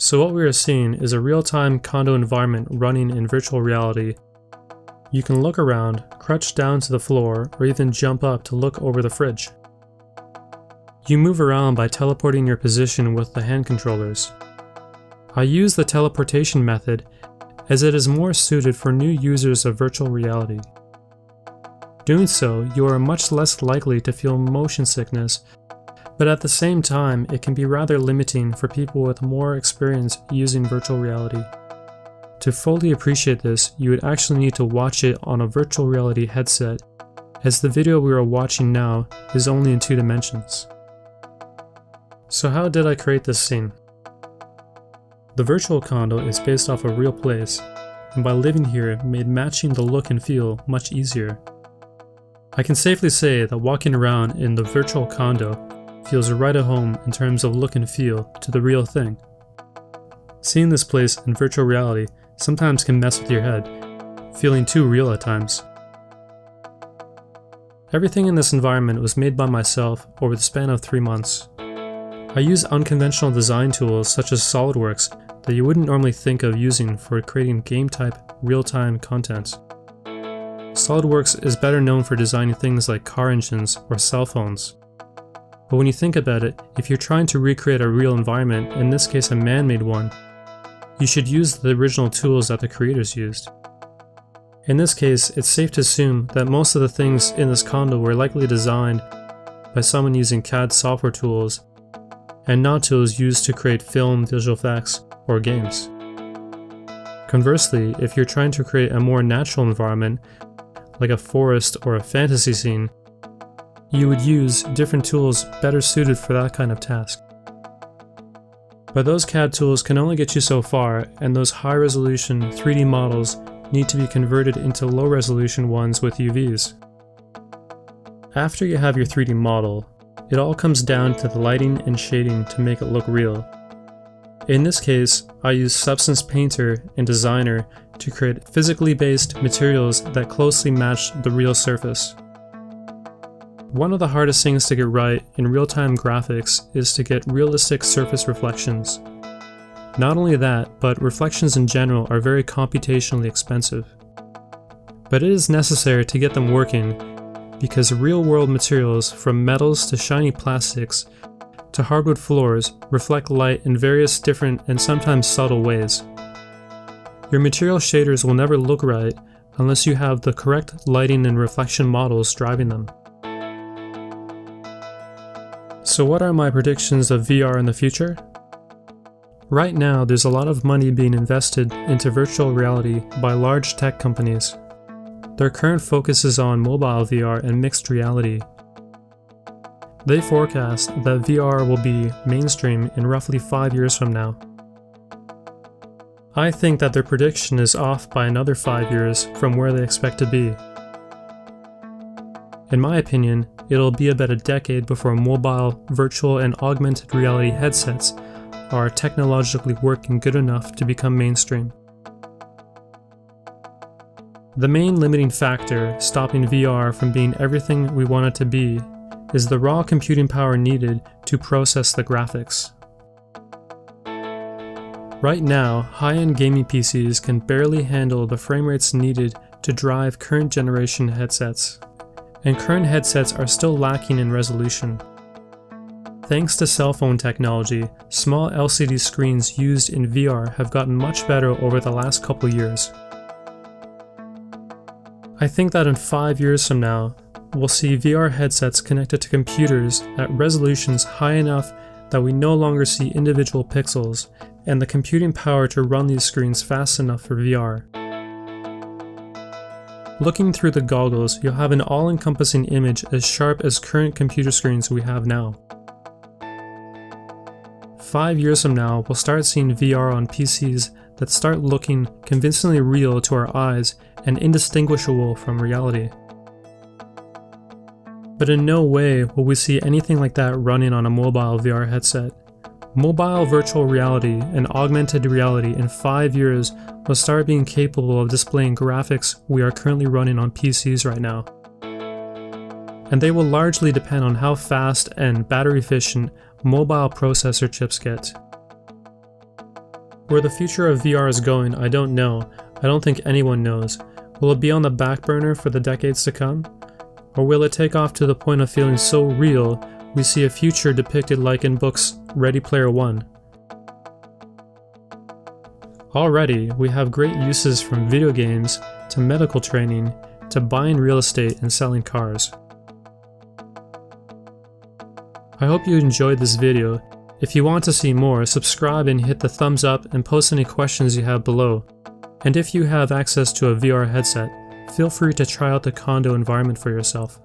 So what we are seeing is a real-time condo environment running in virtual reality. You can look around, crouch down to the floor, or even jump up to look over the fridge. You move around by teleporting your position with the hand controllers. I use the teleportation method as it is more suited for new users of virtual reality. Doing so, you are much less likely to feel motion sickness, but at the same time, it can be rather limiting for people with more experience using virtual reality. To fully appreciate this, you would actually need to watch it on a virtual reality headset, as the video we are watching now is only in 2 dimensions. So how did I create this scene? The virtual condo is based off a real place, and by living here made matching the look and feel much easier. I can safely say that walking around in the virtual condo feels right at home in terms of look and feel to the real thing. Seeing this place in virtual reality sometimes can mess with your head, feeling too real at times. Everything in this environment was made by myself over the span of 3 months. I use unconventional design tools such as SolidWorks that you wouldn't normally think of using for creating game-type, real-time content. SolidWorks is better known for designing things like car engines or cell phones. But when you think about it, if you're trying to recreate a real environment, in this case a man-made one, you should use the original tools that the creators used. In this case, it's safe to assume that most of the things in this condo were likely designed by someone using CAD software tools and not tools used to create film, visual effects, or games. Conversely, if you're trying to create a more natural environment, like a forest or a fantasy scene, you would use different tools better suited for that kind of task. But those CAD tools can only get you so far, and those high-resolution 3D models need to be converted into low-resolution ones with UVs. After you have your 3D model, it all comes down to the lighting and shading to make it look real. In this case, I use Substance Painter and Designer to create physically based materials that closely match the real surface. One of the hardest things to get right in real-time graphics is to get realistic surface reflections. Not only that, but reflections in general are very computationally expensive. But it is necessary to get them working because real-world materials, from metals to shiny plastics to hardwood floors, reflect light in various different and sometimes subtle ways. Your material shaders will never look right unless you have the correct lighting and reflection models driving them. So what are my predictions of VR in the future? Right now, there's a lot of money being invested into virtual reality by large tech companies. Their current focus is on mobile VR and mixed reality. They forecast that VR will be mainstream in roughly 5 years from now. I think that their prediction is off by another 5 years from where they expect to be. In my opinion, it'll be about a decade before mobile, virtual, and augmented reality headsets are technologically working good enough to become mainstream. The main limiting factor stopping VR from being everything we want it to be is the raw computing power needed to process the graphics. Right now, high-end gaming PCs can barely handle the frame rates needed to drive current generation headsets, and current headsets are still lacking in resolution. Thanks to cell phone technology, small LCD screens used in VR have gotten much better over the last couple years. I think that in 5 years from now, we'll see VR headsets connected to computers at resolutions high enough that we no longer see individual pixels, and the computing power to run these screens fast enough for VR. Looking through the goggles, you'll have an all-encompassing image as sharp as current computer screens we have now. 5 years from now, we'll start seeing VR on PCs that start looking convincingly real to our eyes and indistinguishable from reality. But in no way will we see anything like that running on a mobile VR headset. Mobile virtual reality and augmented reality in 5 years will start being capable of displaying graphics we are currently running on PCs right now. And they will largely depend on how fast and battery efficient mobile processor chips get. Where the future of VR is going, I don't know. I don't think anyone knows. Will it be on the back burner for the decades to come? Or will it take off to the point of feeling so real we see a future depicted like in books Ready Player One? Already, we have great uses from video games to medical training to buying real estate and selling cars. I hope you enjoyed this video. If you want to see more, subscribe and hit the thumbs up and post any questions you have below. And if you have access to a VR headset, feel free to try out the condo environment for yourself.